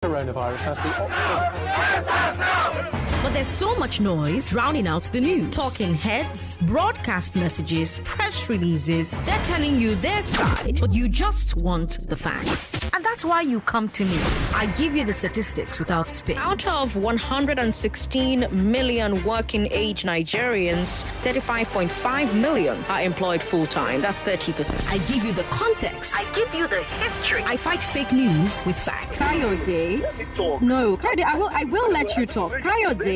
coronavirus as the Oxford... But there's so much noise drowning out the news. Talking heads, broadcast messages, press releases. They're telling you their side, but you just want the facts. And that's why you come to me. I give you the statistics without spin. Out of 116 million working age Nigerians, 35.5 million are employed full-time. That's 30%. I give you the context. I give you the history. I fight fake news with facts. Kayode. No, Kayode, I will let you talk. Kayode,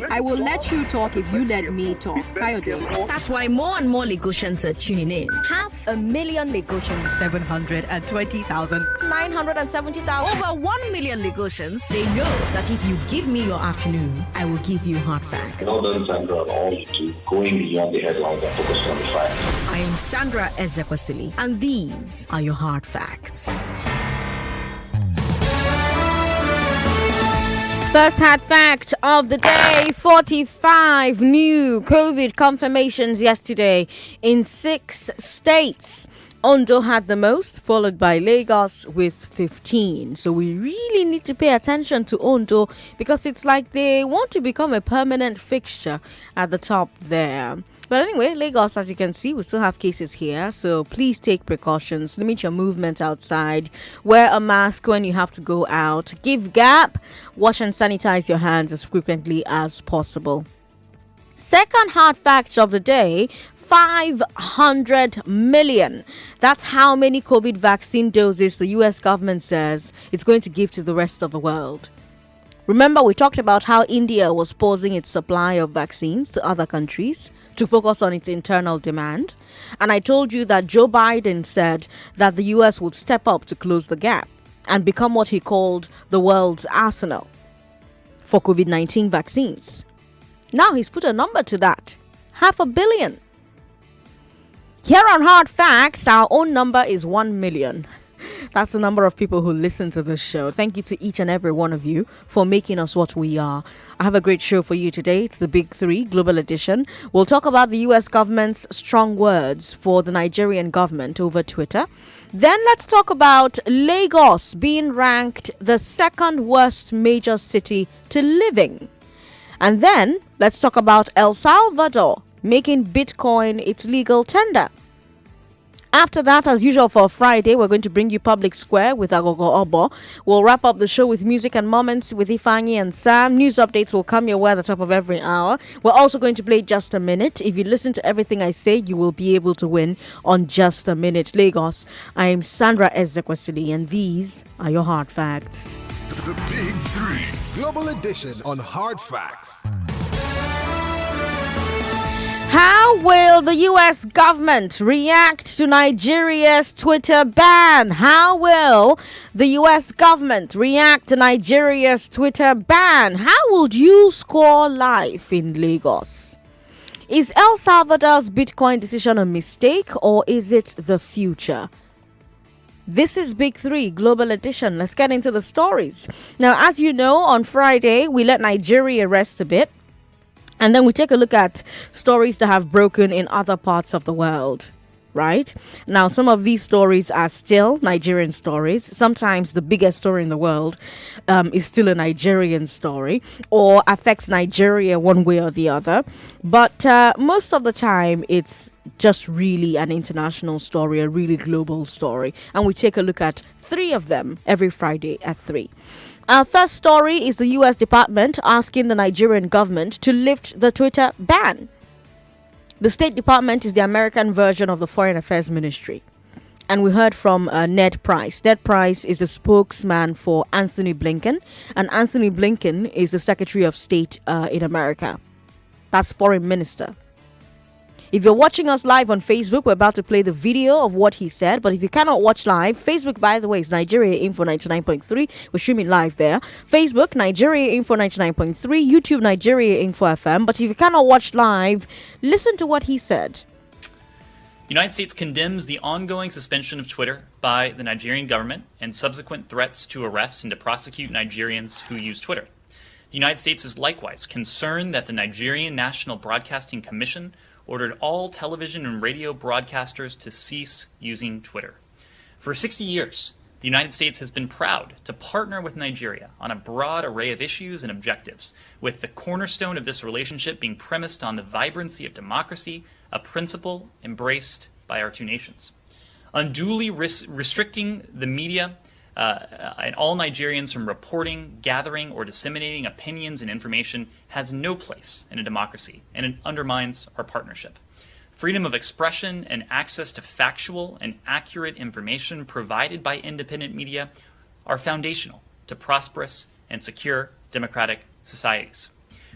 I will let you talk if you let me talk. Kayode. That's why more and more Lagosians are tuning in. 500,000 Lagosians. 720,000. 970,000. Over 1 million Lagosians. They know that if you give me your afternoon, I will give you hard facts. Well done, Sandra, all to going beyond the headlines and focusing on the facts. I am Sandra Ezekwesili, and these are your hard facts. First hard fact of the day, 45 new COVID confirmations yesterday in 6 states. Ondo had the most, followed by Lagos with 15. So we really need to pay attention to Ondo because it's like they want to become a permanent fixture at the top there. But anyway, Lagos, as you can see, we still have cases here. So please take precautions. Limit your movement outside. Wear a mask when you have to go out. Give gap. Wash and sanitize your hands as frequently as possible. Second hard fact of the day, 500 million. That's how many COVID vaccine doses the US government says it's going to give to the rest of the world. Remember, we talked about how India was pausing its supply of vaccines to other countries to focus on its internal demand. And I told you that Joe Biden said that the US would step up to close the gap and become what he called the world's arsenal for COVID-19 vaccines. Now he's put a number to that. 500 million. Here on Hard Facts, our own number is 1 million. That's the number of people who listen to this show. Thank you to each and every one of you for making us what we are. I have a great show for you today. It's the Big Three Global Edition. We'll talk about the US government's strong words for the Nigerian government over Twitter. Then let's talk about Lagos being ranked the second worst major city to live in. And then let's talk about El Salvador making Bitcoin its legal tender. After that, as usual for Friday, we're going to bring you Public Square with Agogo Obo. We'll wrap up the show with music and moments with Ifeanyi and Sam. News updates will come your way at the top of every hour. We're also going to play Just a Minute. If you listen to everything I say, you will be able to win on Just a Minute. Lagos, I am Sandra Ezekwesili, and these are your hard facts. The Big Three Global Edition on Hard Facts. How will the U.S. government react to Nigeria's Twitter ban? How will the U.S. government react to Nigeria's Twitter ban? How would you score life in Lagos? Is El Salvador's Bitcoin decision a mistake, or is it the future? This is Big Three Global Edition. Let's get into the stories. Now, as you know, on Friday, we let Nigeria rest a bit. And then we take a look at stories that have broken in other parts of the world, right? Now, some of these stories are still Nigerian stories. Sometimes the biggest story in the world is still a Nigerian story or affects Nigeria one way or the other. But most of the time, it's just really an international story, a really global story. And we take a look at 3 of them every Friday at 3. Our first story is the U.S. Department asking the Nigerian government to lift the Twitter ban. The State Department is the American version of the Foreign Affairs Ministry. And we heard from Ned Price. Ned Price is the spokesman for Anthony Blinken. And Anthony Blinken is the Secretary of State in America. That's Foreign Minister. If you're watching us live on Facebook, we're about to play the video of what he said. But if you cannot watch live, Facebook, by the way, is Nigeria Info 99.3. We're streaming live there. Facebook, Nigeria Info 99.3. YouTube, Nigeria Info FM. But if you cannot watch live, listen to what he said. The United States condemns the ongoing suspension of Twitter by the Nigerian government and subsequent threats to arrest and to prosecute Nigerians who use Twitter. The United States is likewise concerned that the Nigerian National Broadcasting Commission ordered all television and radio broadcasters to cease using Twitter. For 60 years, The United States has been proud to partner with Nigeria on a broad array of issues and objectives, with the cornerstone of this relationship being premised on the vibrancy of democracy, a principle embraced by our two nations. Unduly restricting the media and all Nigerians from reporting, gathering, or disseminating opinions and information has no place in a democracy, and it undermines our partnership. Freedom of expression and access to factual and accurate information provided by independent media are foundational to prosperous and secure democratic societies.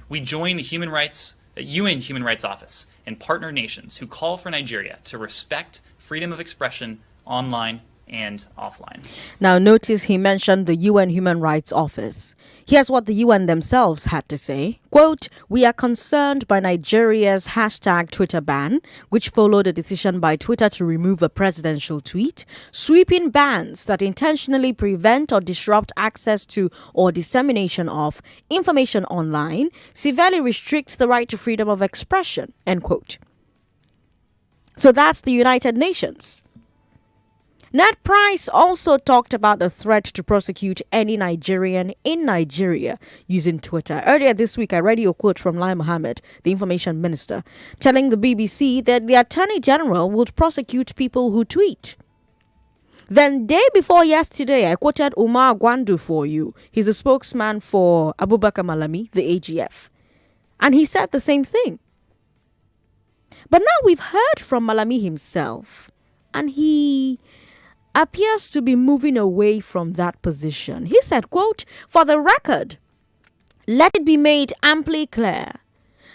We join the UN Human Rights Office and partner nations who call for Nigeria to respect freedom of expression online and offline. Now, notice he mentioned the UN Human Rights Office. Here's what the UN themselves had to say. Quote, "We are concerned by Nigeria's hashtag Twitter ban, which followed a decision by Twitter to remove a presidential tweet, sweeping bans that intentionally prevent or disrupt access to or dissemination of information online, severely restricts the right to freedom of expression." End quote. So that's the United Nations. Ned Price also talked about the threat to prosecute any Nigerian in Nigeria using Twitter. Earlier this week, I read you a quote from Lai Mohammed, the information minister, telling the BBC that the Attorney General would prosecute people who tweet. Then, day before yesterday, I quoted Umar Gwandu for you. He's a spokesman for Abubakar Malami, the AGF. And he said the same thing. But now we've heard from Malami himself, and he appears to be moving away from that position. He said, quote, "For the record, let it be made amply clear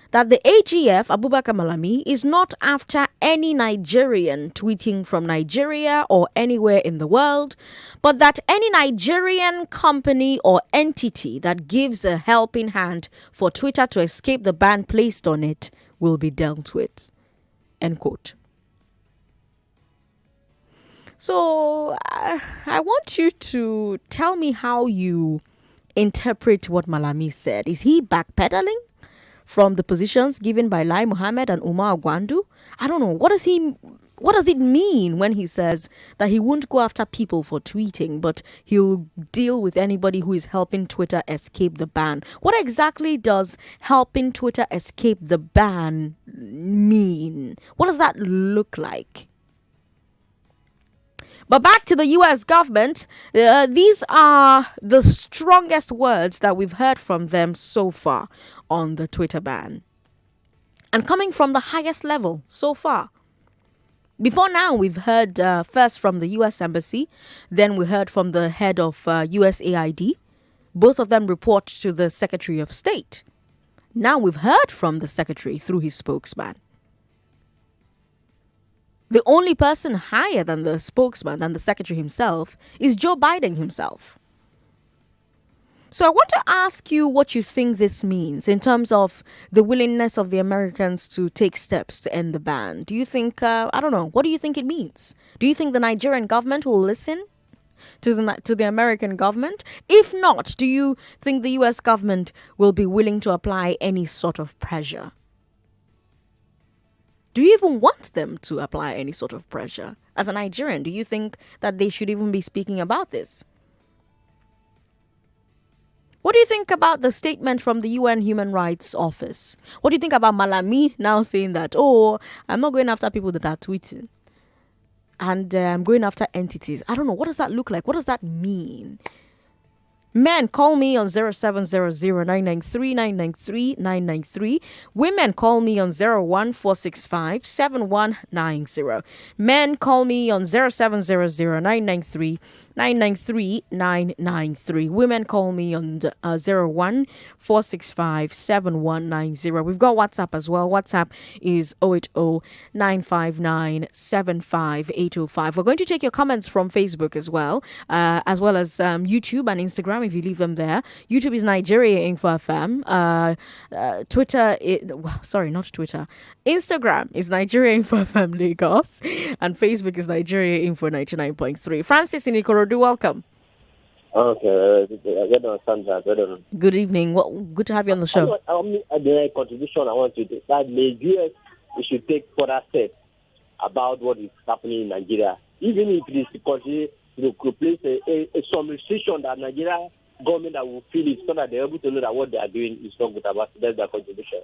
that the AGF, Abubakar Malami, is not after any Nigerian tweeting from Nigeria or anywhere in the world, but that any Nigerian company or entity that gives a helping hand for Twitter to escape the ban placed on it will be dealt with." End quote. So I want you to tell me how you interpret what Malami said. Is he backpedaling from the positions given by Lai Mohammed and Umar Gwandu? I don't know. What does it mean when he says that he won't go after people for tweeting, but he'll deal with anybody who is helping Twitter escape the ban? What exactly does helping Twitter escape the ban mean? What does that look like? But back to the U.S. government, these are the strongest words that we've heard from them so far on the Twitter ban. And coming from the highest level so far. Before now, we've heard first from the U.S. Embassy, then we heard from the head of USAID. Both of them report to the Secretary of State. Now we've heard from the Secretary through his spokesman. The only person higher than the spokesman, than the secretary himself, is Joe Biden himself. So I want to ask you what you think this means in terms of the willingness of the Americans to take steps to end the ban. Do you think, I don't know, what do you think it means? Do you think the Nigerian government will listen to the American government? If not, do you think the U.S. government will be willing to apply any sort of pressure? Do you even want them to apply any sort of pressure? As a Nigerian, do you think that they should even be speaking about this? What do you think about the statement from the UN Human Rights Office? What do you think about Malami now saying that, oh, I'm not going after people that are tweeting, and I'm going after entities? I don't know. What does that look like? What does that mean? Men, call me on 0700-993-993-993. Women, call me on 01465-7190. Men, call me on 0700-993-993-993. Women, call me on 01465-7190. We've got WhatsApp as well. WhatsApp is 080-959-75805. We're going to take your comments from Facebook as well as YouTube and Instagram. If you leave them there. YouTube is Nigeria Info FM. Not Twitter. Instagram is Nigeria Info FM Lagos. And Facebook is Nigeria Info 99.3. Francis in Ikorodu, welcome. Okay. Sandra. Good evening. Well, good to have you on the show. The contribution I want to do that the US should take further steps about what is happening in Nigeria. Even if it is the country could place some restriction that Nigeria government that will feel it so that they're able to know that what they are doing is not good about it. That's their contribution.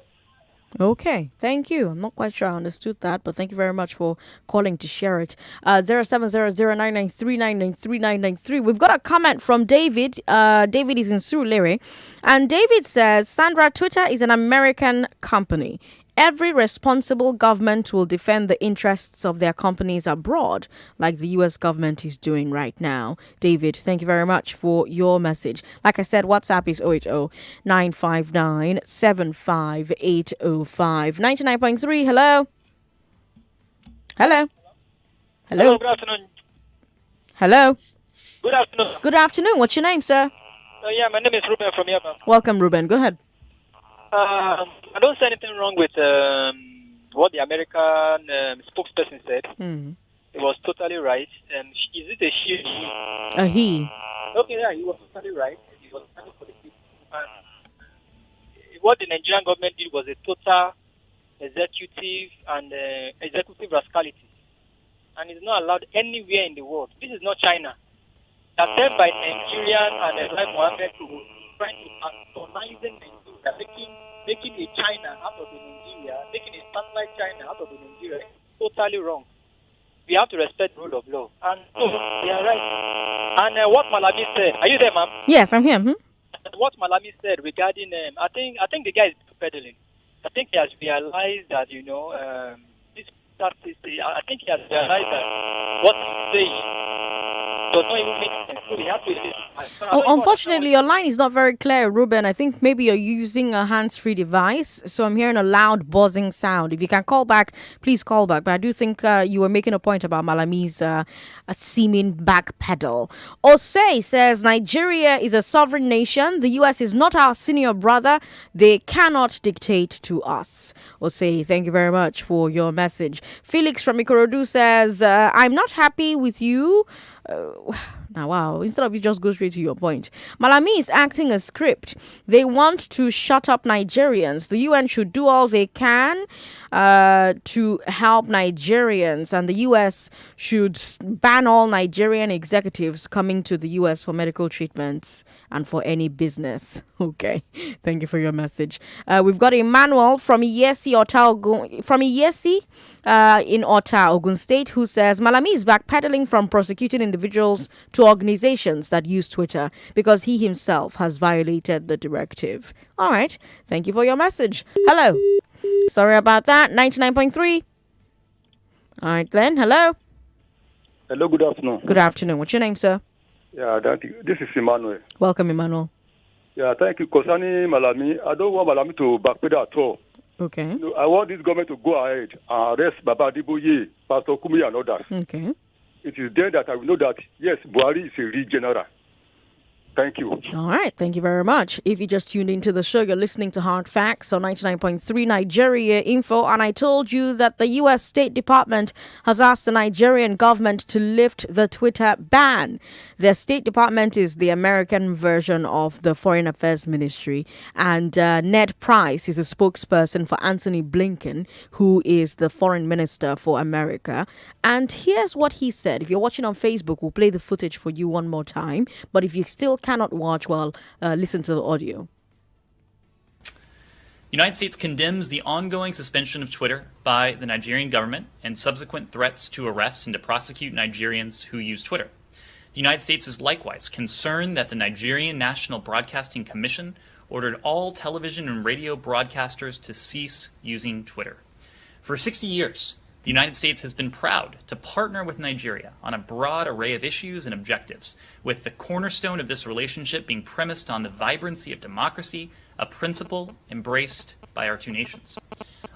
Okay, thank you. I'm not quite sure I understood that, but thank you very much for calling to share it. 0700-993-993-993. We've got a comment from David. David is in Surulere, and David says, Sandra, Twitter is an American company. Every responsible government will defend the interests of their companies abroad, like the U.S. government is doing right now. David, thank you very much for your message. Like I said, WhatsApp is 080-959-75805. 99.3, hello? Hello? Hello? Good afternoon. Hello? Good afternoon. Good afternoon. What's your name, sir? Yeah, my name is Ruben from Yaba. Welcome, Ruben. Go ahead. I don't see anything wrong with what the American spokesperson said. It was totally right. Is it a she? A he. Okay, yeah, he was totally right. He was standing for the people. What the Nigerian government did was a total executive rascality. And it's not allowed anywhere in the world. This is not China. Attempt by Nigerian and Lai Mohammed to try to antagonize Nigeria, making a China out of the Nigeria, making a satellite China out of the Nigeria, totally wrong. We have to respect the rule of law. And so, they are right. And what Malami said, are you there, ma'am? Yes, I'm here. What Malami said regarding, I think the guy is peddling. I think he has realized that, this practice, I think he has realized that what he's saying does not even make sense. So we have to listen. Unfortunately, your line is not very clear, Ruben. I think maybe you're using a hands-free device, so I'm hearing a loud buzzing sound. If you can call back, please call back. But I do think you were making a point about Malami's a seeming back pedal. Osei says Nigeria is a sovereign nation. The U.S. is not our senior brother. They cannot dictate to us. Osei, thank you very much for your message. Felix from Ikorodu says, I'm not happy with you. Now, wow, instead of you just go straight to your point. Malami is acting a script. They want to shut up Nigerians. The UN should do all they can to help Nigerians, and the US should ban all Nigerian executives coming to the US for medical treatments and for any business. Okay, thank you for your message. We've got Emmanuel from Iyesi, in Ota, Ogun State, who says Malami is backpedaling from prosecuting individuals to organizations that use Twitter because he himself has violated the directive. All right. Thank you for your message. Hello. Sorry about that. 99.3. All right, then. Hello. Hello, good afternoon. Good afternoon. What's your name, sir? Yeah, this is Emmanuel. Welcome, Emmanuel. Yeah, thank you. Concerning Malami, I don't want Malami to backpedal at all. Okay. I want this government to go ahead and arrest Baba Adiboye, Pastor Kumi and others. Okay. It is then that I will know that, yes, Buhari is a real general. Thank you. All right. Thank you very much. If you just tuned into the show, you're listening to Hard Facts on 99.3 Nigeria Info. And I told you that the U.S. State Department has asked the Nigerian government to lift the Twitter ban. The State Department is the American version of the Foreign Affairs Ministry. And Ned Price is a spokesperson for Anthony Blinken, who is the Foreign Minister for America. And here's what he said. If you're watching on Facebook, we'll play the footage for you one more time. But if you still cannot watch, well, listen to the audio. The United States condemns the ongoing suspension of Twitter by the Nigerian government and subsequent threats to arrest and to prosecute Nigerians who use Twitter. The United States is likewise concerned that the Nigerian National Broadcasting Commission ordered all television and radio broadcasters to cease using Twitter. For 60 years, the United States has been proud to partner with Nigeria on a broad array of issues and objectives, with the cornerstone of this relationship being premised on the vibrancy of democracy, a principle embraced by our two nations.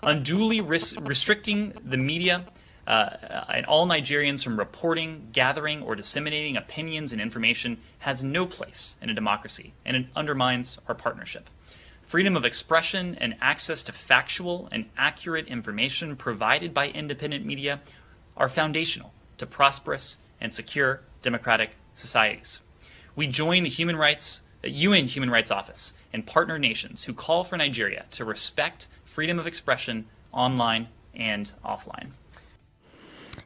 Unduly restricting the media and all Nigerians from reporting, gathering, or disseminating opinions and information has no place in a democracy, and it undermines our partnership. Freedom of expression and access to factual and accurate information provided by independent media are foundational to prosperous and secure democratic societies. We join the UN Human Rights Office and partner nations who call for Nigeria to respect freedom of expression online and offline.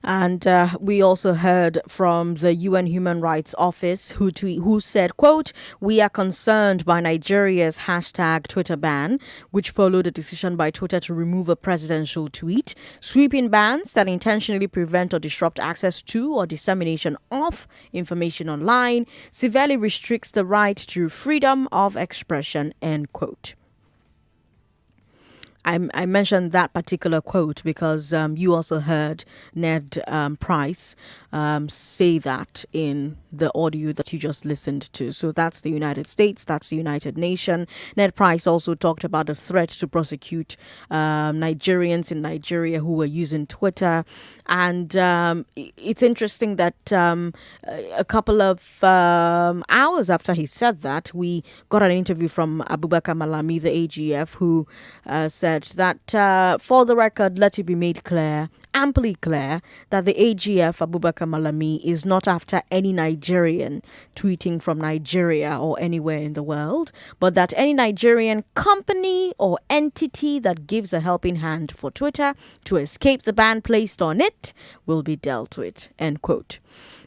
And we also heard from the UN Human Rights Office who said, quote, "We are concerned by Nigeria's hashtag Twitter ban, which followed a decision by Twitter to remove a presidential tweet. Sweeping bans that intentionally prevent or disrupt access to or dissemination of information online severely restricts the right to freedom of expression," end quote. I mentioned that particular quote because you also heard Ned Price say that in the audio that you just listened to. So that's the United States, that's the United Nations. Ned Price also talked about a threat to prosecute Nigerians in Nigeria who were using Twitter. And it's interesting that a couple of hours after he said that, we got an interview from Abubakar Malami, the AGF, who said that, for the record, let it be made clear, amply clear, that the AGF, Abubakar Malami, is not after any Nigerian tweeting from Nigeria or anywhere in the world, but that any Nigerian company or entity that gives a helping hand for Twitter to escape the ban placed on it will be dealt with, end quote.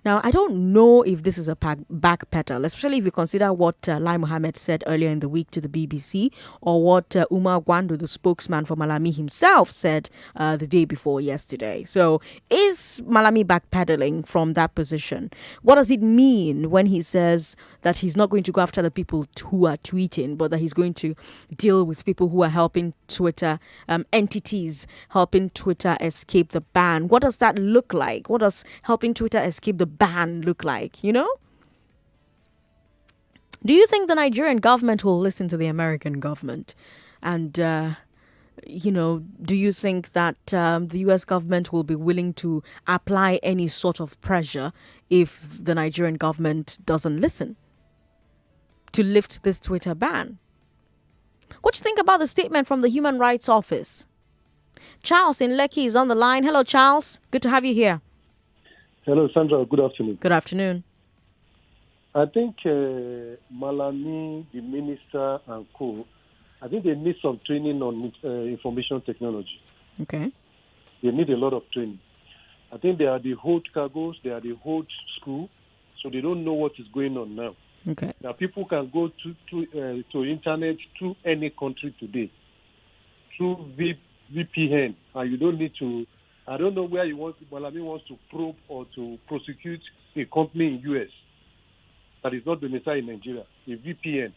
Now, I don't know if this is a backpedal, especially if you consider what Lai Mohammed said earlier in the week to the BBC, or what Umar Gwandu, the spokesman for Malami himself, said the day before yesterday. So, is Malami backpedaling from that position? What does it mean when he says that he's not going to go after the people who are tweeting, but that he's going to deal with people who are helping Twitter, entities helping Twitter escape the ban? What does that look like? What does helping Twitter escape the ban look like, you know? Do you think the Nigerian government will listen to the American government? And, do you think that the US government will be willing to apply any sort of pressure if the Nigerian government doesn't listen to lift this Twitter ban? What do you think about the statement from the Human Rights Office? Charles in Lekki is on the line. Hello, Charles. Good to have you here. Hello, Sandra. Good afternoon. Good afternoon. I think Malami, the minister, and co, I think they need some training on information technology. Okay. They need a lot of training. I think they are the whole cargoes, they are the whole school, so they don't know what is going on now. Okay. Now, people can go to internet to any country today through VPN, and you don't need to. I don't know where Malami wants to probe or to prosecute a company in US that is not domiciled in Nigeria, a VPN.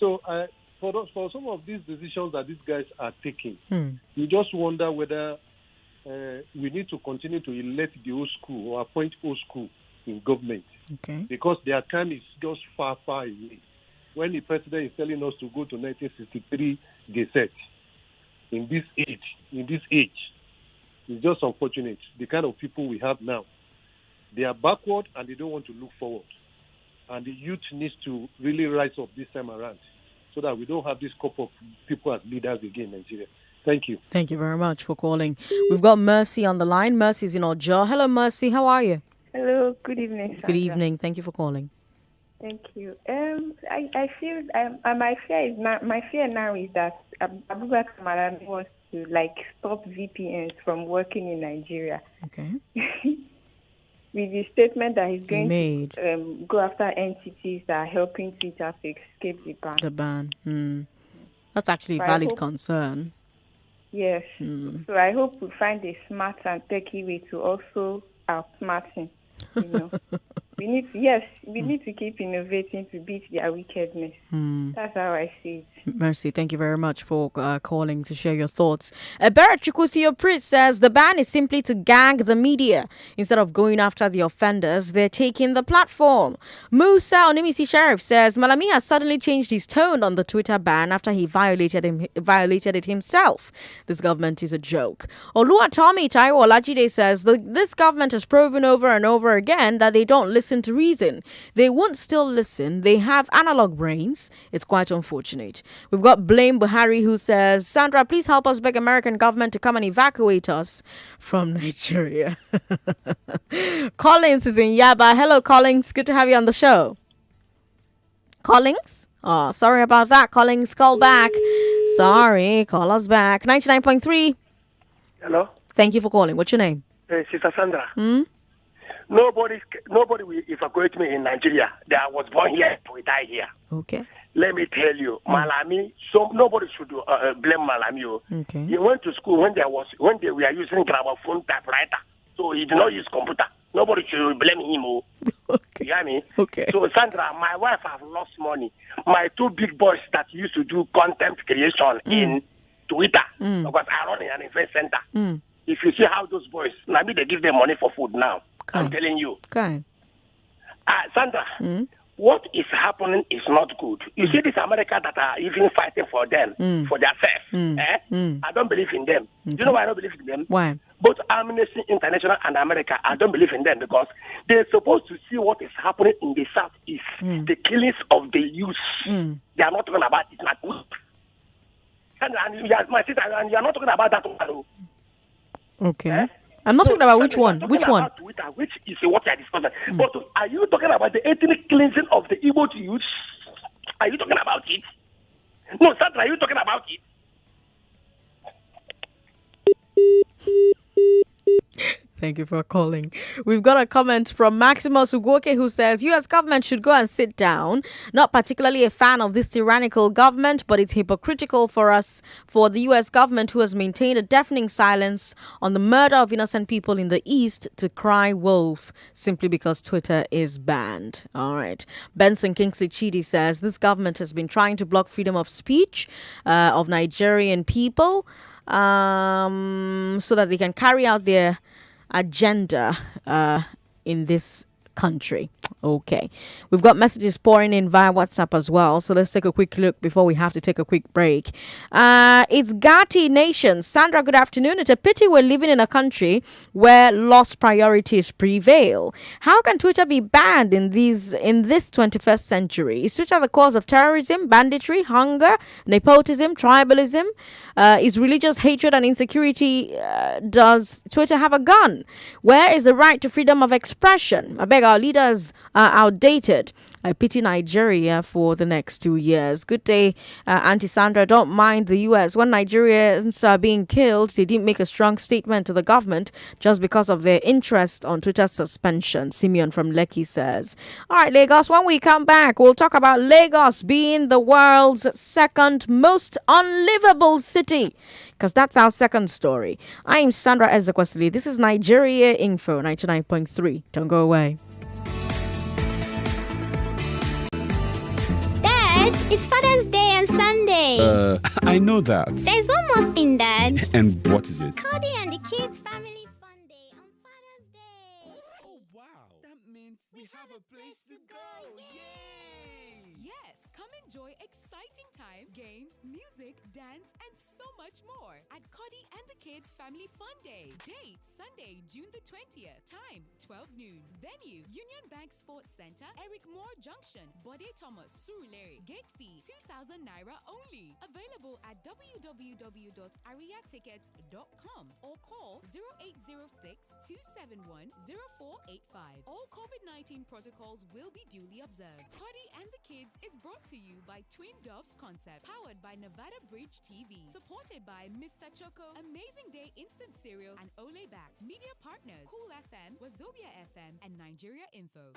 So for some of these decisions that these guys are taking, you just wonder whether we need to continue to elect the old school or appoint old school in government. Okay. Because their time is just far, far away. When the president is telling us to go to 1963 Gazette, in this age, it's just unfortunate. The kind of people we have now, they are backward and they don't want to look forward. And the youth needs to really rise up this time around so that we don't have this couple of people as leaders again in Nigeria. Thank you. Thank you very much for calling. We've got Mercy on the line. Mercy's in Ojo. Hello, Mercy. How are you? Hello. Good evening, Sandra. Good evening. Thank you for calling. Thank you. I feel my fear now is that Abubakar Malami wants to stop VPNs from working in Nigeria. Okay. With the statement that he's going to go after entities that are helping Twitter to escape the ban. The ban. That's actually a valid concern. Yes. So I hope we find a smart and techy way to also outsmart him. We need to keep innovating to beat their wickedness. That's how I see it. Mercy, thank you very much for calling to share your thoughts. Barrett Chukwuthio Prince says the ban is simply to gag the media. Instead of going after the offenders, they're taking the platform. Musa Onimisi Sheriff says Malami has suddenly changed his tone on the Twitter ban after he violated it himself. This government is a joke. Oluwatomi Taiwo Olajide says this government has proven over and over again that they don't listen to reason. They won't still listen. They have analog brains. It's quite unfortunate. We've got Blame Buhari who says, Sandra, please help us beg American government to come and evacuate us from Nigeria. Collins is in Yaba. Hello, Collins. Good to have you on the show. Collins? Oh, sorry about that. Collins, call back. Sorry, call us back. 99.3. Hello. Thank you for calling. What's your name? Sister Sandra. Hmm? Nobody will evacuate me in Nigeria. That I was born here, we die here. Okay. Let me tell you, Malami. So nobody should blame Malami. Okay. He went to school when they were using gramophone typewriter, so he did not use computer. Nobody should blame him. Okay. You hear me? Okay. So Sandra, my wife have lost money. My two big boys that used to do content creation in Twitter because I run an event center. If you see how those boys, maybe they give them money for food now. Okay. I'm telling you. Okay. Sandra, what is happening is not good. You see this America that are even fighting for them, for themselves. I don't believe in them. Okay. You know why I don't believe in them? Why? Both Amnesty International and America, I don't believe in them because they're supposed to see what is happening in the Southeast. The killings of the youth. They are not talking about it. Not good. And my sister, and you are not talking about that one. Okay. I'm not talking about which one. Which one? About Twitter, which is what you are discussing. But are you talking about the ethnic cleansing of the Igbo youth? Are you talking about it? No, Sandra, are you talking about it? Thank you for calling. We've got a comment from Maximus Ugoke who says, U.S. government should go and sit down. Not particularly a fan of this tyrannical government, but it's hypocritical for the U.S. government who has maintained a deafening silence on the murder of innocent people in the East to cry wolf simply because Twitter is banned. All right. Benson Kingsley Chidi says, this government has been trying to block freedom of speech of Nigerian people so that they can carry out their agenda in this country. Okay. We've got messages pouring in via WhatsApp as well. So let's take a quick look before we have to take a quick break. It's Gati Nation. Sandra, good afternoon. It's a pity we're living in a country where lost priorities prevail. How can Twitter be banned in this 21st century? Is Twitter the cause of terrorism, banditry, hunger, nepotism, tribalism? Is religious hatred and insecurity? Does Twitter have a gun? Where is the right to freedom of expression? I beg our leaders are outdated. I pity Nigeria for the next 2 years. Good day, Auntie Sandra. Don't mind the U.S. When Nigerians are being killed, they didn't make a strong statement to the government just because of their interest on Twitter's suspension. Simeon from Lekki says. All right, Lagos, when we come back, we'll talk about Lagos being the world's second most unlivable city, because that's our second story. I'm Sandra Ezekwesili. This is Nigeria Info 99.3. Don't go away. It's Father's Day on Sunday. I know that. There's one more thing, Dad. And what is it? Cody and the Kids Family Fun Day on Father's Day. Oh, wow. That means we have a place to go. Yay! Yes, come enjoy exciting time, games, music, dance, and so much more at Cody and the Kids Family Fun Day. Date, Sunday, June the 20th. Time, 12 noon. Venue, Union Bank Sports Center, Eric Moore Junction, Bode Thomas, Surulere. Gate fee, 2,000 Naira only. Available at www.ariatickets.com or call 0806-271-0485. All COVID-19 protocols will be duly observed. Cody and the Kids is brought to you by Twin Doves Concept, powered by Nevada Bridge TV, supported by Mr. Choco, Amazing Day Instant Cereal, and Ole Backed. Media partners, Cool FM, Wazobia FM, and Nigeria Info.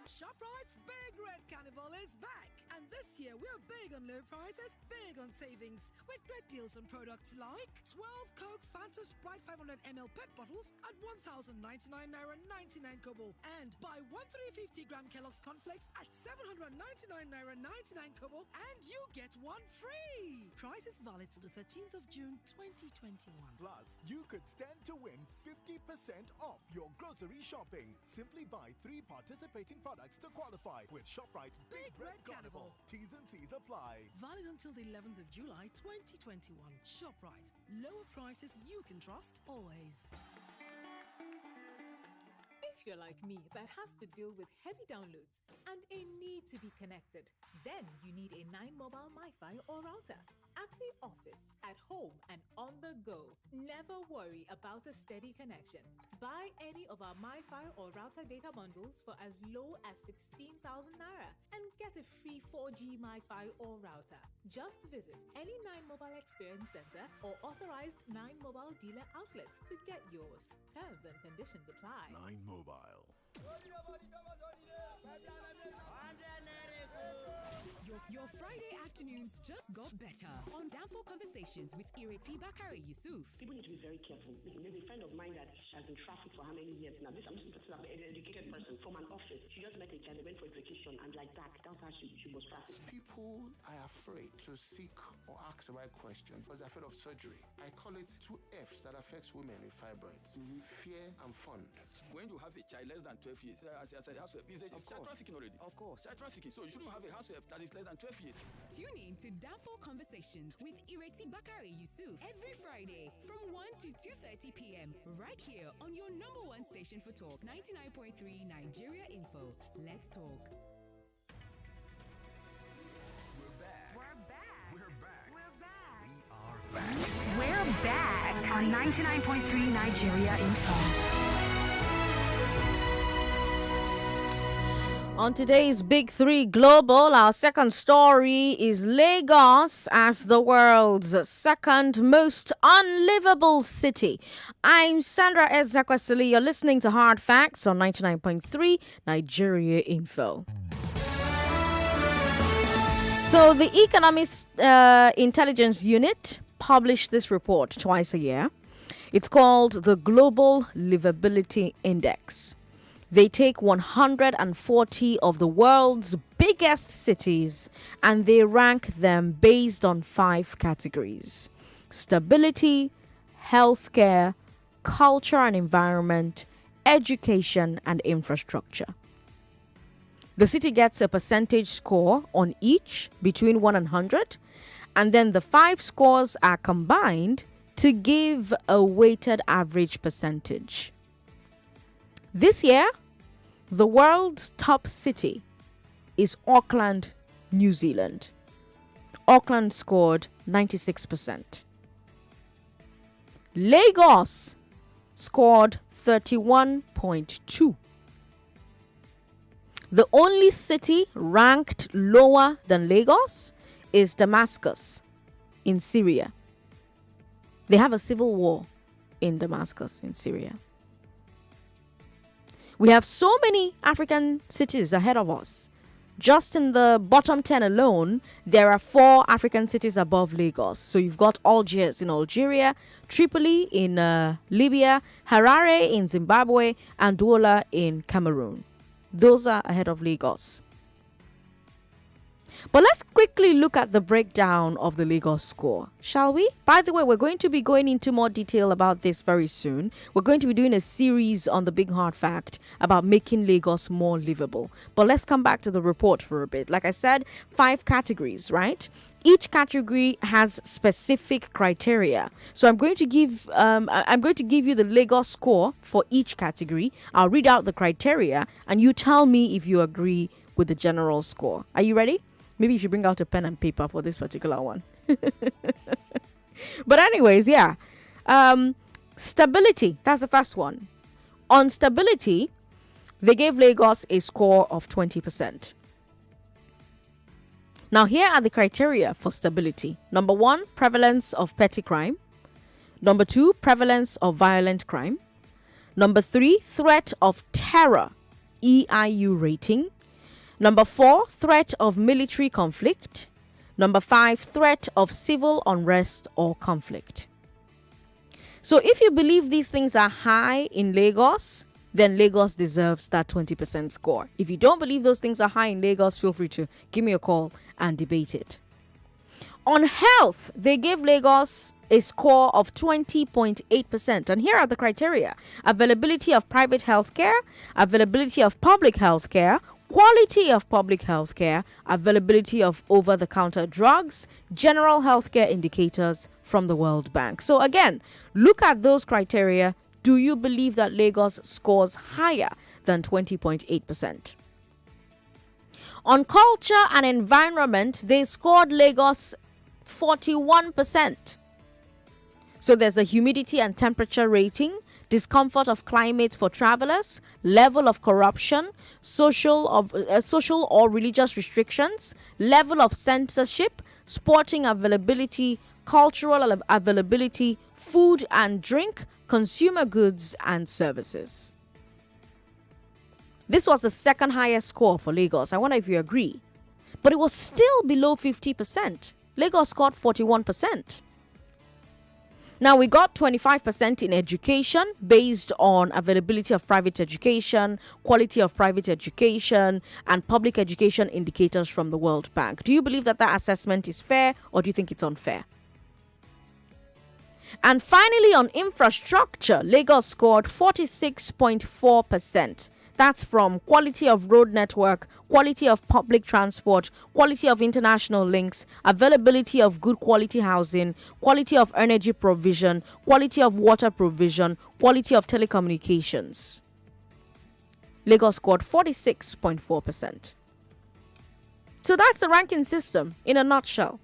ShopRite's Big Red Carnival is back. And this year, we're big on low prices, big on savings, with great deals on products like 12 Coke Fanta Sprite 500ml PET bottles at 1,099 Naira 99 kobo. And buy 1,350-gram Kellogg's Cornflakes at 799 Naira 99 kobo, and you get one free. Price is valid to the 13th of June 2021. Plus, you could stand to win 50% off your grocery shopping. Simply buy 3 participating products to qualify with ShopRite's Big Red Carnival. T's and C's apply. Valid until the 11th of July 2021. ShopRite. Lower prices you can trust always. If you're like me that has to deal with heavy downloads and a need to be connected, then you need a 9 mobile MiFi or router. At the office, at home, and on the go. Never worry about a steady connection. Buy any of our MiFi or router data bundles for as low as 16,000 Naira and get a free 4G MiFi or router. Just visit any 9 Mobile Experience Center or authorized 9 Mobile dealer outlets to get yours. Terms and conditions apply. 9 Mobile. Your Friday afternoons just got better on Downfall Conversations with Ireti Bakare Yusuf. People need to be very careful. There's a friend of mine that has been trafficked for how many years now? I'm just talking about an educated person from an office. She just met a child, went for execution, and like that, that's how she was trafficked. People are afraid to seek or ask the right question because they're afraid of surgery. I call it 2 F's that affects women with fibroids: fear and fund. When you have a child less than 12 years, as I said, househelp, it's child trafficking already. Of course. Child trafficking. So you shouldn't have a househelp that is less than 12 years. Tune in to Downfall Conversations with Ireti Bakare Yusuf every Friday from 1 to 2:30 p.m. right here on your number one station for talk, 99.3 Nigeria Info. Let's talk. We're back. We're back. We're back. We're back. We are back. We're back on 99.3 Nigeria Info. On today's Big Three Global, our second story is Lagos as the world's second most unlivable city. I'm Sandra Ezekwesili. You're listening to Hard Facts on 99.3 Nigeria Info. So the Economist Intelligence Unit published this report twice a year. It's called the Global Livability Index. They take 140 of the world's biggest cities and they rank them based on 5 categories: stability, healthcare, culture and environment, education, and infrastructure. The city gets a percentage score on each between 1 and 100, and then the 5 scores are combined to give a weighted average percentage. This year, the world's top city is Auckland, New Zealand. Auckland scored 96%. Lagos scored 31.2. The only city ranked lower than Lagos is Damascus in Syria. They have a civil war in Damascus in Syria. We have so many African cities ahead of us. Just in the bottom 10 alone, there are 4 African cities above Lagos. So you've got Algiers in Algeria, Tripoli in Libya, Harare in Zimbabwe, and Douala in Cameroon. Those are ahead of Lagos. But let's quickly look at the breakdown of the Lagos score, shall we? By the way, we're going to be going into more detail about this very soon. We're going to be doing a series on the Big Hard Fact about making Lagos more livable. But let's come back to the report for a bit. Like I said, 5 categories, right? Each category has specific criteria. So I'm going to give you the Lagos score for each category. I'll read out the criteria and you tell me if you agree with the general score. Are you ready? Maybe you should bring out a pen and paper for this particular one. But anyways, yeah. Stability, that's the first one. On stability, they gave Lagos a score of 20%. Now, here are the criteria for stability. Number 1, prevalence of petty crime. Number 2, prevalence of violent crime. Number 3, threat of terror, EIU rating. Number 4, threat of military conflict. Number 5, threat of civil unrest or conflict. So if you believe these things are high in Lagos, then Lagos deserves that 20% score. If you don't believe those things are high in Lagos, feel free to give me a call and debate it. On health, they gave Lagos a score of 20.8%. And here are the criteria: availability of private healthcare, availability of public healthcare, quality of public healthcare, availability of over-the-counter drugs, general healthcare indicators from the World Bank. So again, look at those criteria. Do you believe that Lagos scores higher than 20.8%? On culture and environment, they scored Lagos 41%. So there's a humidity and temperature rating discomfort of climate for travelers, level of corruption, social or religious restrictions, level of censorship, sporting availability, cultural availability, food and drink, consumer goods and services. This was the second highest score for Lagos. I wonder if you agree. But it was still below 50%. Lagos scored 41%. Now, we got 25% in education based on availability of private education, quality of private education, and public education indicators from the World Bank. Do you believe that assessment is fair, or do you think it's unfair? And finally, on infrastructure, Lagos scored 46.4%. That's from quality of road network, quality of public transport, quality of international links, availability of good quality housing, quality of energy provision, quality of water provision, quality of telecommunications. Lagos scored 46.4%. So that's the ranking system in a nutshell.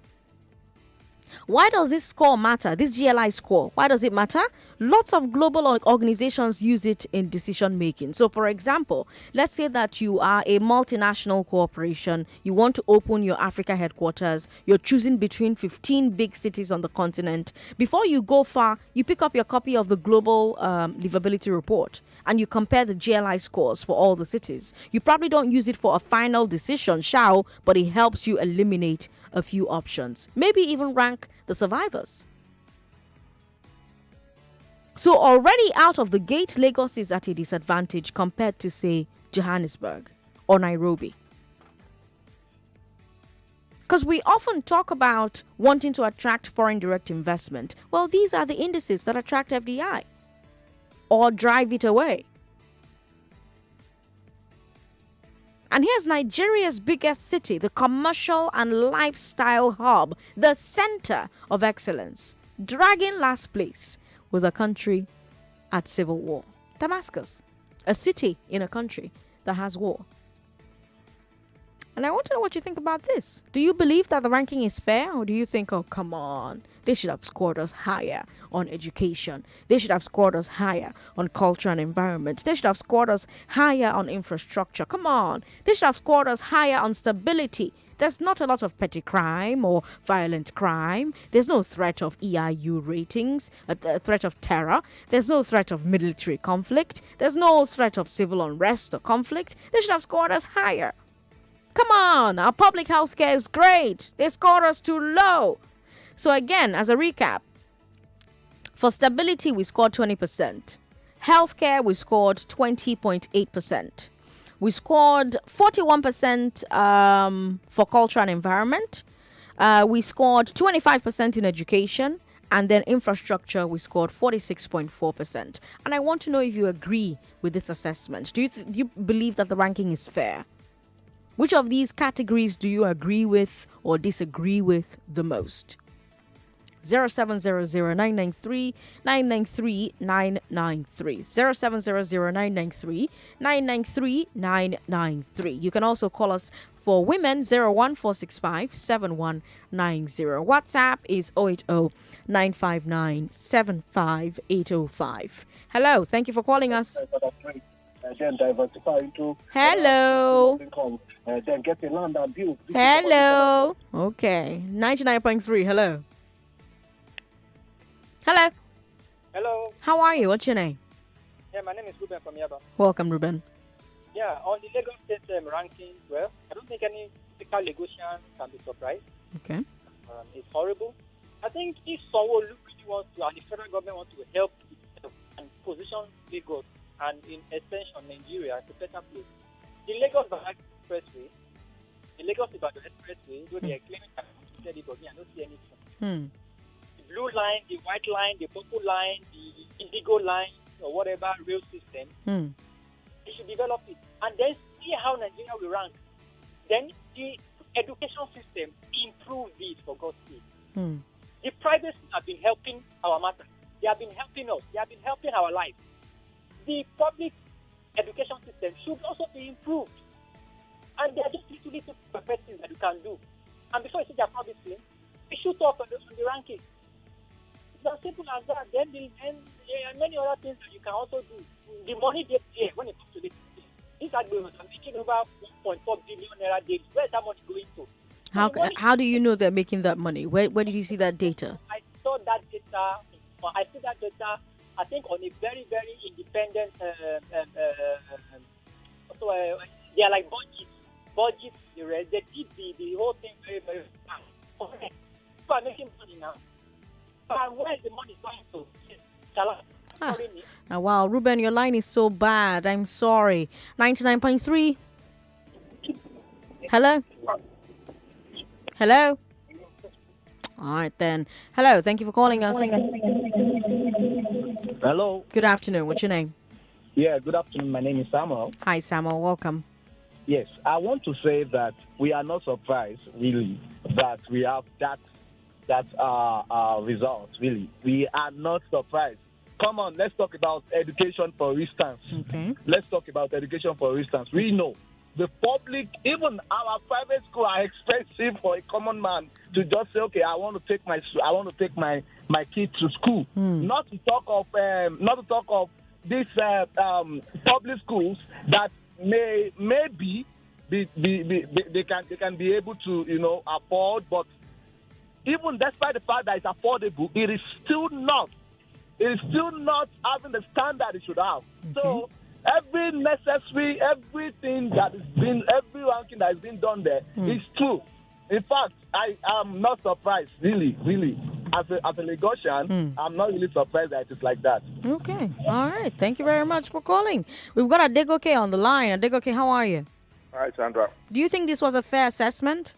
Why does this score matter? This GLI score, why does it matter? Lots of global organizations use it in decision making. So, for example, let's say that you are a multinational corporation. You want to open your Africa headquarters. You're choosing between 15 big cities on the continent. Before you go far, you pick up your copy of the Global Livability Report and you compare the GLI scores for all the cities. You probably don't use it for a final decision, but it helps you eliminate a few options, maybe even rank the survivors. So already out of the gate, Lagos is at a disadvantage compared to, say, Johannesburg or Nairobi. Because we often talk about wanting to attract foreign direct investment. Well, these are the indices that attract FDI or drive it away. And here's Nigeria's biggest city, the commercial and lifestyle hub, the center of excellence, dragging last place with a country at civil war. Damascus, a city in a country that has war. And I want to know what you think about this. Do you believe that the ranking is fair, or do you think, oh, come on, they should have scored us higher on education. They should have scored us higher on culture and environment. They should have scored us higher on infrastructure. Come on. They should have scored us higher on stability. There's not a lot of petty crime or violent crime. There's no threat of EIU ratings, a threat of terror. There's no threat of military conflict. There's no threat of civil unrest or conflict. They should have scored us higher. Come on, our public health care is great. They scored us too low. So again, as a recap, for stability, we scored 20%. Healthcare, we scored 20.8%. We scored 41% for culture and environment. We scored 25% in education. And then infrastructure, we scored 46.4%. And I want to know if you agree with this assessment. Do you believe that the ranking is fair? Which of these categories do you agree with or disagree with the most? 0700-993-993-993. 0700-993-993-993. You can also call us for women 01465-7190. WhatsApp is 080-959-75805. Hello, thank you for calling us. Then diversify into hello. Then get the land and build. Hello. Okay. 99.3. Hello. Hello. Hello. How are you? What's your name? Yeah, my name is Ruben from Yaba. Welcome, Ruben. Yeah, on the Lagos State ranking, well, I don't think any political Lagosian can be surprised. Okay. It's horrible. I think if someone really wants to, and the federal government wants to help itself and position Lagos and in extension Nigeria as a better place, the Lagos-Badagry Expressway, the Lagos-Ibadan Expressway, though they are claiming that I don't see anything. The blue line, the white line, the purple line, the indigo line, or whatever rail system, they should develop it. And then see how Nigeria will rank. Then the education system improve it, for God's sake. The private schools have been helping our matter. They have been helping us. They have been helping our life. The public education system should also be improved. And there are just little perfect things that you can do. And before you see their promising, we should talk on the ranking. as simple as that. Then there are many other things that you can also do. The money gets there when it comes to this. These agreements are making over 1.4 billion naira daily. Where is that money going to? How do you know they're making that money? Where did you see that data? I saw that data. I see that data. I think on a very, very independent. They are like budgets. They did the whole thing very, very fast. People are making money now. But where is the money going to? Wow, Ruben, your line is so bad. I'm sorry. 99.3. Hello? Hello? All right, then. Hello, thank you for calling us. Hello. Good afternoon. What's your name? Yeah, good afternoon. My name is Samuel. Hi, Samuel. Welcome. Yes, I want to say that we are not surprised, really, that we have that result, really. We are not surprised. Come on, let's talk about education, for instance. Okay. Let's talk about education, for instance. We know the public, even our private school, are expensive for a common man to just say, okay, I want to take my kid to school. Not to talk of these public schools that maybe they can be able to afford, but even despite the fact that it's affordable, it is still not having the standard it should have. Okay. So every ranking that has been done there is true. In fact, I am not surprised, really. As a Lagosian, I'm not really surprised that it is like that. Okay. All right. Thank you very much for calling. We've got Adegoke on the line. Adegoke, how are you? Hi, Sandra. Do you think this was a fair assessment?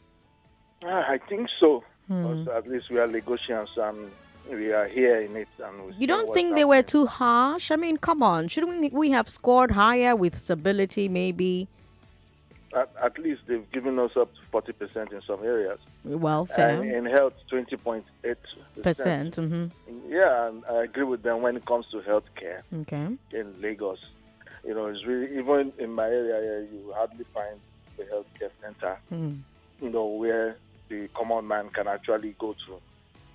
I think so. Because at least we are Lagosians and we are here in it. And you don't think they were too harsh? I mean, come on. Shouldn't we have scored higher with stability, maybe? At least they've given us up to 40% in some areas. Well, fair. And in health, 20.8%. Mm-hmm. Yeah, and I agree with them when it comes to healthcare. Okay. In Lagos. It's really, even in my area here, you hardly find a healthcare center, where the common man can actually go to.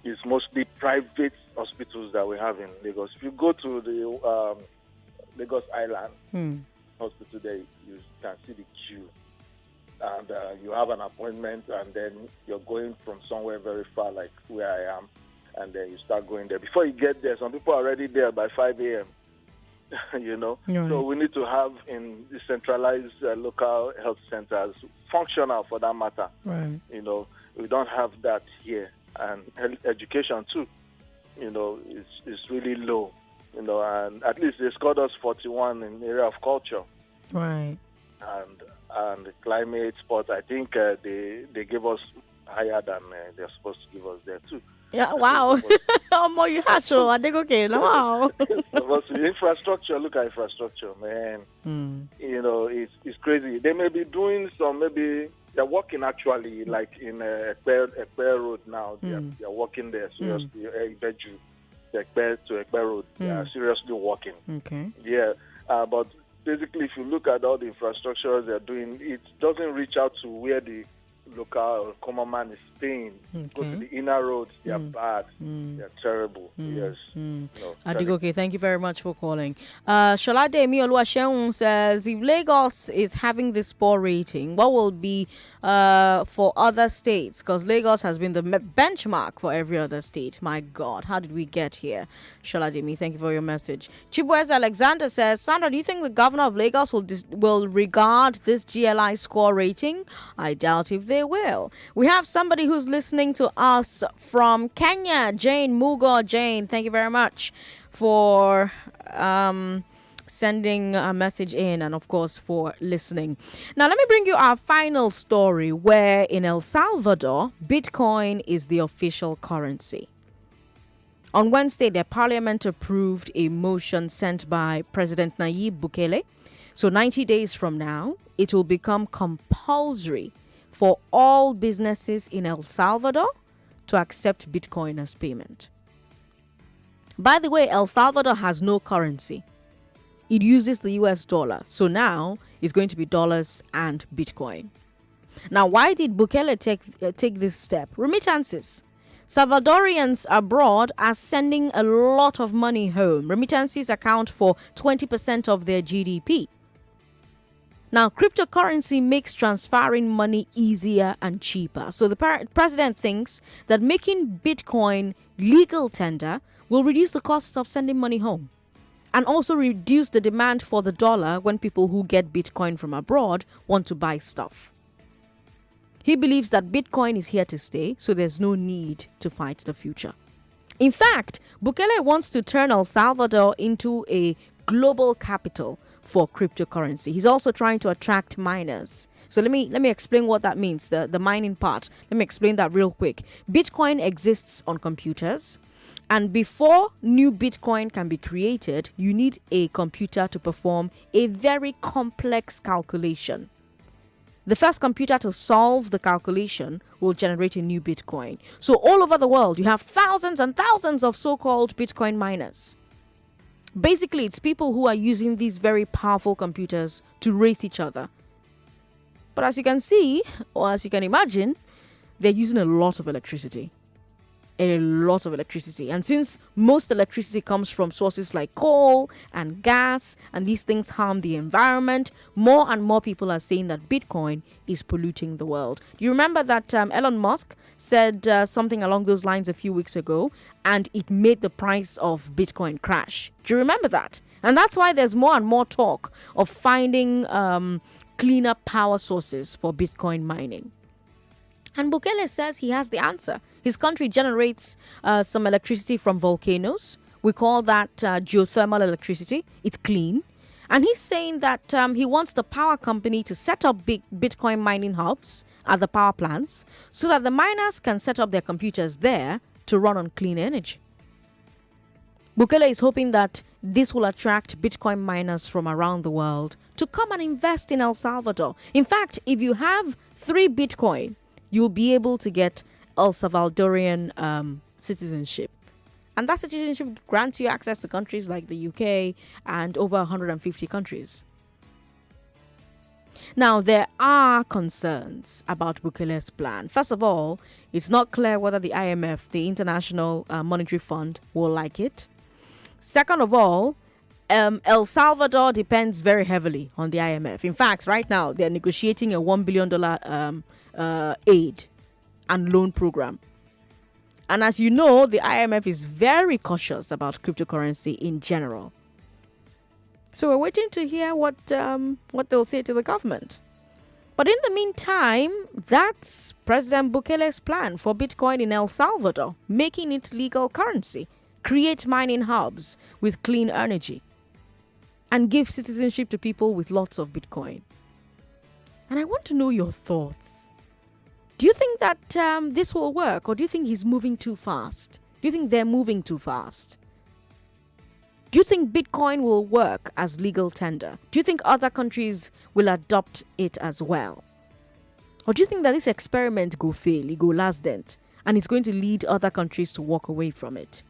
It's mostly private hospitals that we have in Lagos. If you go to the Lagos Island hospital there, you can see the queue. And you have an appointment, and then you're going from somewhere very far, like where I am, and then you start going there. Before you get there, some people are already there by 5 a.m., Right. So we need to have in decentralized local health centers, functional for that matter. Right. We don't have that here. And education too, it's really low. And at least they scored us 41 in the area of culture. Right. And climate, sports, I think they gave us higher than they're supposed to give us there too. Yeah, wow. More you have so I think okay. Wow. Infrastructure, look at infrastructure, man. It's crazy. They may be doing they're working actually, like in Ekpe Road now. They're working there seriously. Ekpe to Ekpe Road. They are seriously working. Okay. Yeah, but basically, if you look at all the infrastructure they're doing, it doesn't reach out to where the local common man is staying. Okay. Go to the inner roads, they are bad. They're terrible. Yes. Adigoke, thank you very much for calling. Sholade Oluwaseun says, if Lagos is having this poor rating, what will be for other states? Because Lagos has been the benchmark for every other state. My God, how did we get here? Sholade, thank you for your message. Chibuez Alexander says, Sandra, do you think the governor of Lagos will regard this GLI score rating? I doubt if they will. We have somebody who's listening to us from Kenya, Jane Mugo. Jane, thank you very much for sending a message in and, of course, for listening. Now, let me bring you our final story where in El Salvador, Bitcoin is the official currency. On Wednesday, the parliament approved a motion sent by President Nayib Bukele. So 90 days from now, it will become compulsory for all businesses in El Salvador to accept Bitcoin as payment. By the way, El Salvador has no currency. It uses the US dollar. So now it's going to be dollars and Bitcoin. Now, why did Bukele take this step? Remittances. Salvadorians abroad are sending a lot of money home. Remittances account for 20% of their GDP. Now, cryptocurrency makes transferring money easier and cheaper. So the president thinks that making Bitcoin legal tender will reduce the costs of sending money home and also reduce the demand for the dollar when people who get Bitcoin from abroad want to buy stuff. He believes that Bitcoin is here to stay, so there's no need to fight the future. In fact, Bukele wants to turn El Salvador into a global capital for cryptocurrency. He's also trying to attract miners. So let me explain what that means, the mining part. Let me explain that real quick. Bitcoin exists on computers, and before new Bitcoin can be created, you need a computer to perform a very complex calculation. The first computer to solve the calculation will generate a new Bitcoin. So all over the world, you have thousands and thousands of so-called Bitcoin miners. Basically, it's people who are using these very powerful computers to race each other. But as you can see, or as you can imagine, they're using a lot of electricity. A lot of electricity. And since most electricity comes from sources like coal and gas, and these things harm the environment, more and more people are saying that Bitcoin is polluting the world. Do you remember that Elon Musk said something along those lines a few weeks ago, and it made the price of Bitcoin crash? Do you remember that? And that's why there's more and more talk of finding cleaner power sources for Bitcoin mining. And Bukele says he has the answer. His country generates some electricity from volcanoes. We call that geothermal electricity. It's clean. And he's saying that he wants the power company to set up big Bitcoin mining hubs at the power plants so that the miners can set up their computers there to run on clean energy. Bukele is hoping that this will attract Bitcoin miners from around the world to come and invest in El Salvador. In fact, if you have 3 Bitcoin, you'll be able to get El Salvadorian citizenship. And that citizenship grants you access to countries like the UK and over 150 countries. Now, there are concerns about Bukele's plan. First of all, it's not clear whether the IMF, the International Monetary Fund, will like it. Second of all, El Salvador depends very heavily on the IMF. In fact, right now, they're negotiating a $1 billion aid and loan program. And as you know, the IMF is very cautious about cryptocurrency in general. So we're waiting to hear what they'll say to the government. But in the meantime, that's President Bukele's plan for Bitcoin in El Salvador, making it legal currency, create mining hubs with clean energy, and give citizenship to people with lots of Bitcoin. And I want to know your thoughts. Do you think that this will work, or do you think he's moving too fast? Do you think they're moving too fast? Do you think Bitcoin will work as legal tender? Do you think other countries will adopt it as well? Or do you think that this experiment go fail, it go last dent, and it's going to lead other countries to walk away from it?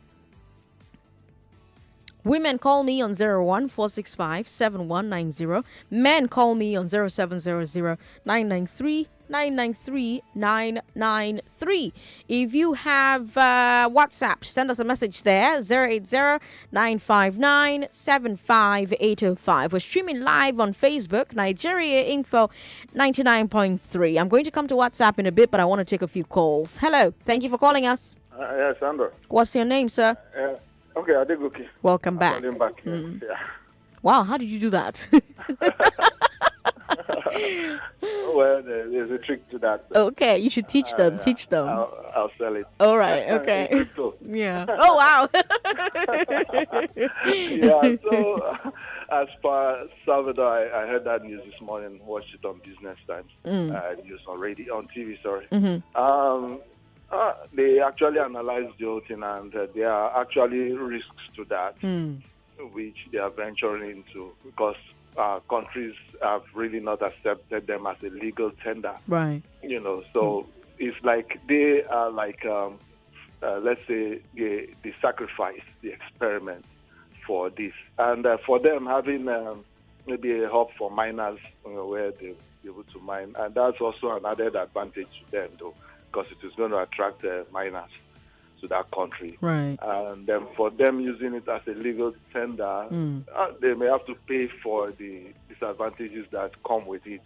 Women call me on 014657190. Men call me on 0700-993-993. If you have WhatsApp, send us a message there, 080-959-75805. We're streaming live on Facebook, Nigeria Info 99.3. I'm going to come to WhatsApp in a bit, but I want to take a few calls. Hello, thank you for calling us. Yes, Sandra. What's your name, sir? Okay, Adegoke. Welcome back. Back. Mm. Yeah. Wow, how did you do that? Well, there's a trick to that. Okay, you should teach them. Teach them. I'll sell it. All right. Okay. Yeah. Oh wow. Yeah. So, as per Salvador, I heard that news this morning. Watched it on Business Times. News on radio, on TV. Sorry. Mm-hmm. They actually analyzed the whole thing, and there are actually risks to that, which they are venturing into, because countries have really not accepted them as a legal tender. Right. So it's like they are like, let's say, they sacrifice the experiment for this. And for them, having maybe a hub for miners where they'll be able to mine, and that's also an added advantage to them, though, because it is going to attract miners. to that country. Right. And then for them using it as a legal tender, they may have to pay for the disadvantages that come with it.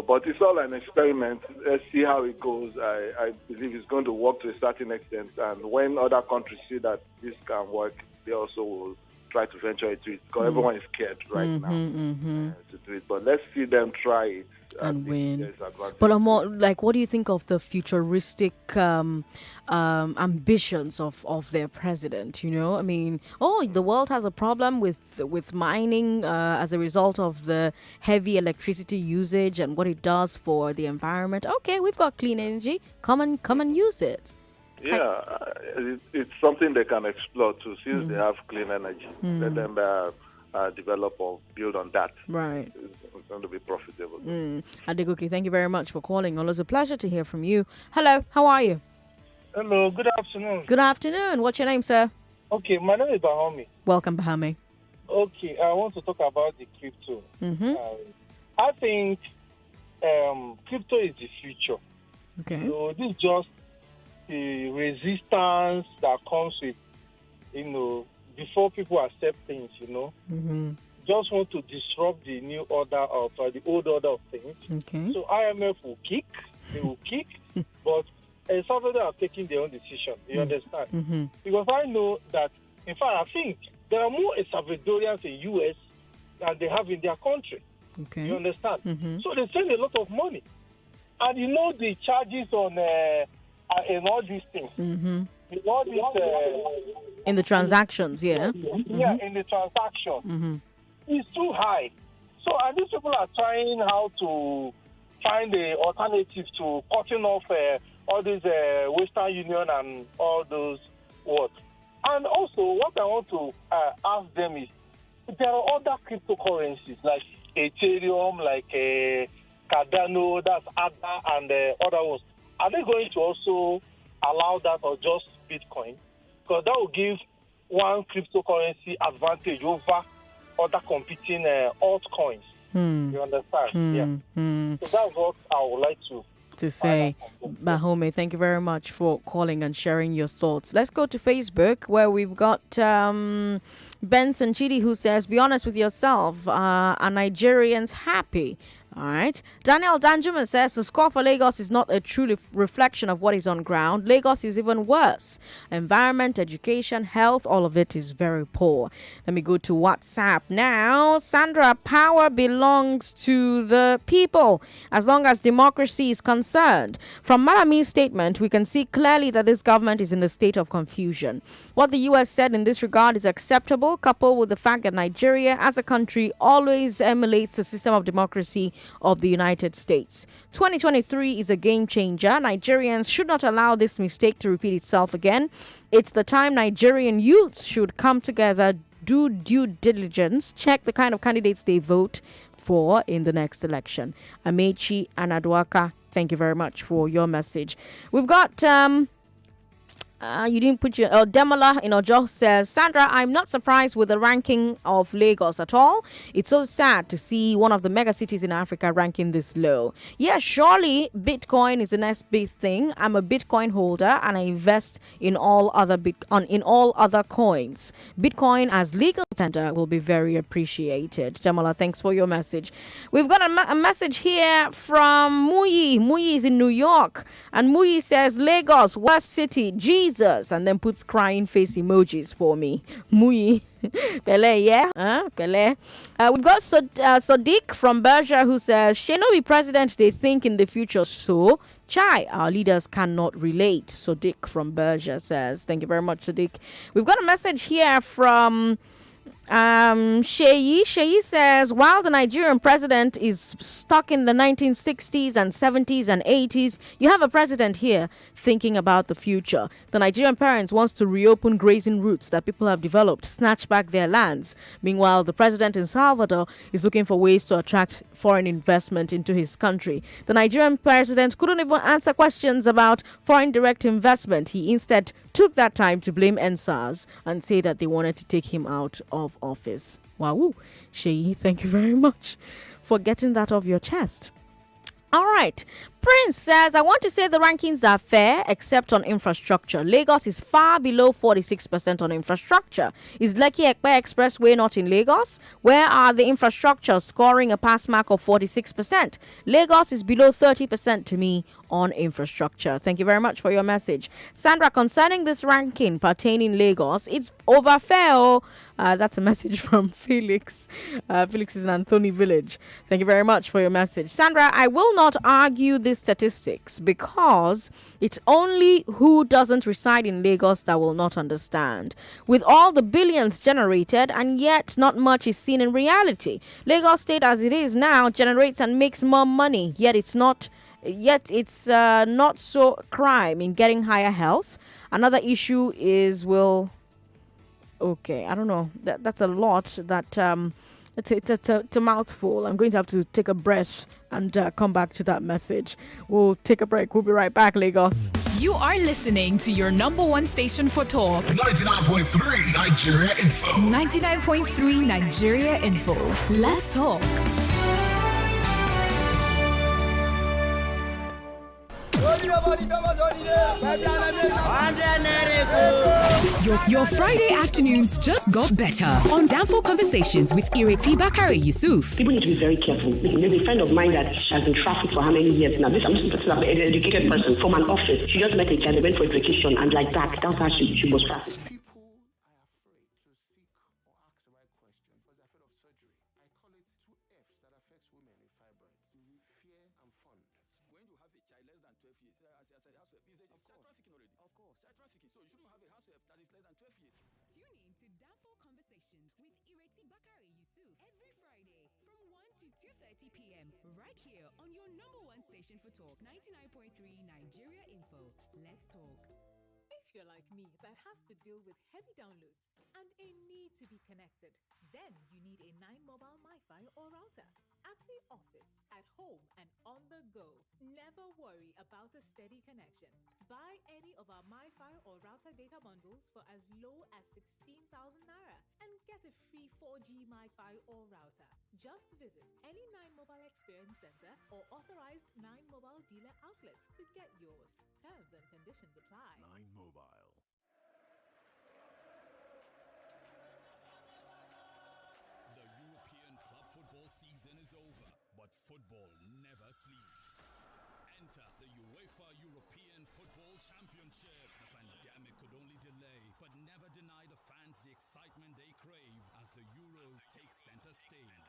But it's all an experiment. Let's see how it goes. I believe it's going to work to a certain extent. And when other countries see that this can work, they also will try to venture into it because everyone is scared right now to do it. But let's see them try it and win. But more like, what do you think of the futuristic ambitions of their president? I mean, the world has a problem with mining as a result of the heavy electricity usage and what it does for the environment. Okay, we've got clean energy. Come and use it. Yeah, it's something they can explore too, since they have clean energy. Let them develop or build on that. Right. It's going to be profitable. Adegoke, thank you very much for calling. Always a pleasure to hear from you. Hello, how are you? Hello, good afternoon. Good afternoon. What's your name, sir? Okay, my name is Bahami. Welcome, Bahami. Okay, I want to talk about the crypto. I think crypto is the future. Okay. So this is just the resistance that comes with, before people accept things, just want to disrupt the new order of the old order of things. Okay. So IMF will kick, but Salvador are taking their own decision. You understand? Because I know that, in fact, I think there are more Salvadorians in U.S. than they have in their country. Okay. You understand? So they spend a lot of money. And the charges on in all these things. In all these, in the transactions, yeah. Yeah, in the transaction. It's too high. So and these people are trying how to find an alternative to cutting off all these Western Union and all those what. And also, what I want to ask them is, there are other cryptocurrencies like Ethereum, like Cardano, that's ADA, and other ones. Are they going to also allow that or just Bitcoin? Because that will give one cryptocurrency advantage over other competing altcoins. You understand? So that's what I would like to say. Bahome, thank you very much for calling and sharing your thoughts. Let's go to Facebook, where we've got Benson Chidi, who says, be honest with yourself, are Nigerians happy? All right. Daniel Danjuma says the score for Lagos is not a true reflection of what is on ground. Lagos is even worse. Environment, education, health, all of it is very poor. Let me go to WhatsApp now. Sandra, power belongs to the people as long as democracy is concerned. From Malami's statement, we can see clearly that this government is in a state of confusion. What the U.S. said in this regard is acceptable, coupled with the fact that Nigeria as a country always emulates the system of democracy of the United States. 2023 is a game changer. Nigerians should not allow this mistake to repeat itself again. It's the time Nigerian youths should come together, do due diligence, check the kind of candidates they vote for in the next election. Amechi Anaduaka, thank you very much for your message. We've got you didn't put your Demola in Ojo says, Sandra, I'm not surprised with the ranking of Lagos at all. It's so sad to see one of the mega cities in Africa ranking this low. Yeah, surely Bitcoin is the next big thing. I'm a Bitcoin holder and I invest in all other coins. Bitcoin as legal tender will be very appreciated. Demola, thanks for your message. We've got a message here from Muyi. Muyi is in New York, and Muyi says, Lagos, worst city, Jesus, and then puts crying face emojis for me. Muyi. Kele, yeah? Kele. We've got Sadiq from Berger who says, she no be president, they think in the future, so chai, our leaders cannot relate. Sadiq from Berger says, thank you very much, Sadiq. We've got a message here from Sheyi says, while the Nigerian president is stuck in the 1960s and 70s and 80s, you have a president here thinking about the future. The Nigerian parents wants to reopen grazing routes that people have developed, snatch back their lands. Meanwhile, the president in Salvador is looking for ways to attract foreign investment into his country. The Nigerian president couldn't even answer questions about foreign direct investment. He instead took that time to blame NSAS and say that they wanted to take him out of office. Wow. Sheyi, thank you very much for getting that off your chest. All right. Prince says, I want to say the rankings are fair except on infrastructure. Lagos is far below 46% on infrastructure. Is Lekki Ekpe Expressway not in Lagos? Where are the infrastructure scoring a pass mark of 46%? Lagos is below 30% to me on infrastructure. Thank you very much for your message. Sandra, concerning this ranking pertaining Lagos, it's over fair. That's a message from Felix. Felix is in Anthony Village. Thank you very much for your message. Sandra, I will not argue these statistics because it's only who doesn't reside in Lagos that will not understand. With all the billions generated and yet not much is seen in reality. Lagos State as it is now generates and makes more money, yet it's not so crime in getting higher health. Another issue is I don't know. That's a lot. It's a mouthful. I'm going to have to take a breath and come back to that message. We'll take a break. We'll be right back, Lagos. You are listening to your number one station for talk. 99.3 Nigeria Info. 99.3 Nigeria Info. Let's talk. Your Friday afternoons just got better on Downfall Conversations with Ireti Bakari Yusuf. People need to be very careful. There's a friend of mine that has been trafficked for how many years now? I'm just talking about an educated person from an office. She just met a child, they went for a vacation, and like that's how she was trafficked. Tune in to Downfall Conversations with Ireti Bakari Yusuf every Friday from 1 to 2:30 p.m. right here on your number one station for talk, 99.3 Nigeria Info. Let's talk. If you're like me that has to deal with heavy downloads and a need to be connected, then you need a 9 mobile MiFi or router. At the office, at home, and on the go. Never worry about a steady connection. Buy any of our MiFi or router data bundles for as low as 16,000 naira and get a free 4G MiFi or router. Just visit any 9 Mobile Experience Center or authorized 9 Mobile dealer outlets to get yours. Terms and conditions apply. 9 Mobile. The European club football season is over, but football never sleeps. Enter the UEFA European Football Championship. The pandemic could only delay, but never deny the fans the excitement they crave as the Euros take center stage.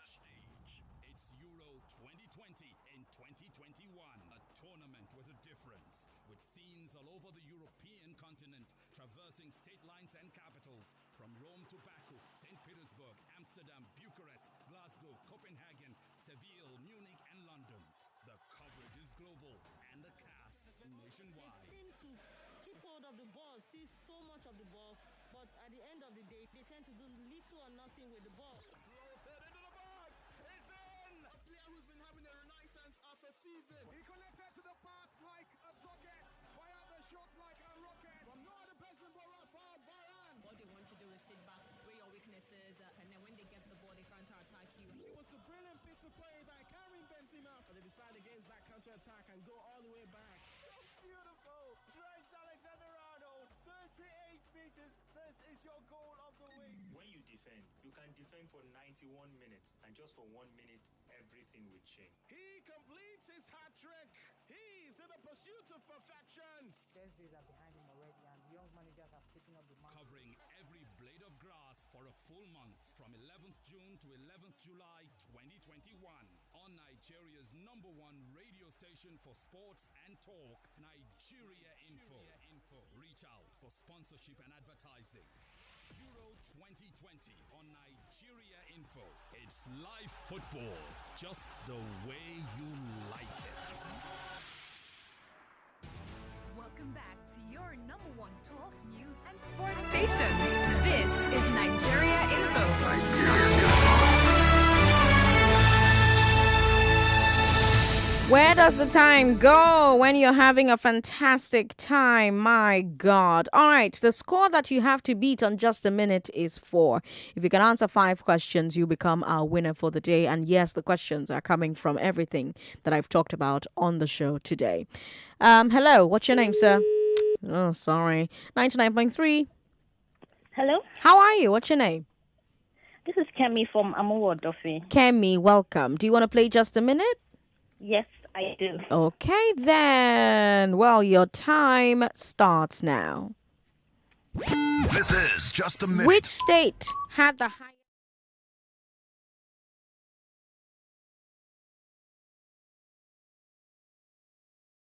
It's Euro 2020 in 2021, a tournament with a difference, with scenes all over the European continent, traversing state lines and capitals, from Rome to Baku, St. Petersburg, Amsterdam, Bucharest, Glasgow, Copenhagen, Seville, Munich, and London. The coverage is global, and the cast nationwide. They seem to keep hold of the ball, see so much of the ball, but at the end of the day, they tend to do little or nothing with the ball. Floated into the box. It's in. A player who's been having a renaissance after season. He connected to the pass like a socket. Fired the shot like a rocket. From no other person but Rafael Varane. What they want to do is sit back, where your weaknesses, and then when they get the ball, they counter-attack you. It was a brilliant piece of play by Karim Benzema. But they decide against that counter-attack and go all the way back. That's beautiful. Trent Alexander-Arnold, 38 meters. This is your goal of the week. When you defend, you can defend for 91 minutes, and just for 1 minute, everything will change. He completes his hat trick. He's in the pursuit of perfection. Best days are behind him already, and the young managers have taken up the mantle. Covering every blade of grass for a full month from 11th June to 11th July 2021 on Nigeria's #1 radio station for sports and talk, Nigeria Info. Reach out for sponsorship and advertising. Euro 2020 on Nigeria Info. It's live football, just the way you like it. Welcome back to your #1 talk, news, and sports station. This is Nigeria Info. Where does the time go when you're having a fantastic time? My God. All right. The score that you have to beat on just a minute is 4. If you can answer 5 questions, you become our winner for the day. And yes, the questions are coming from everything that I've talked about on the show today. Hello. What's your name, sir? Oh, sorry. 99.3. Hello? How are you? What's your name? This is Kemi from Amuwo Dofi. Kemi, welcome. Do you want to play just a minute? Yes, I do. Okay, then. Well, your time starts now. This is Just a Minute. Which state had the highest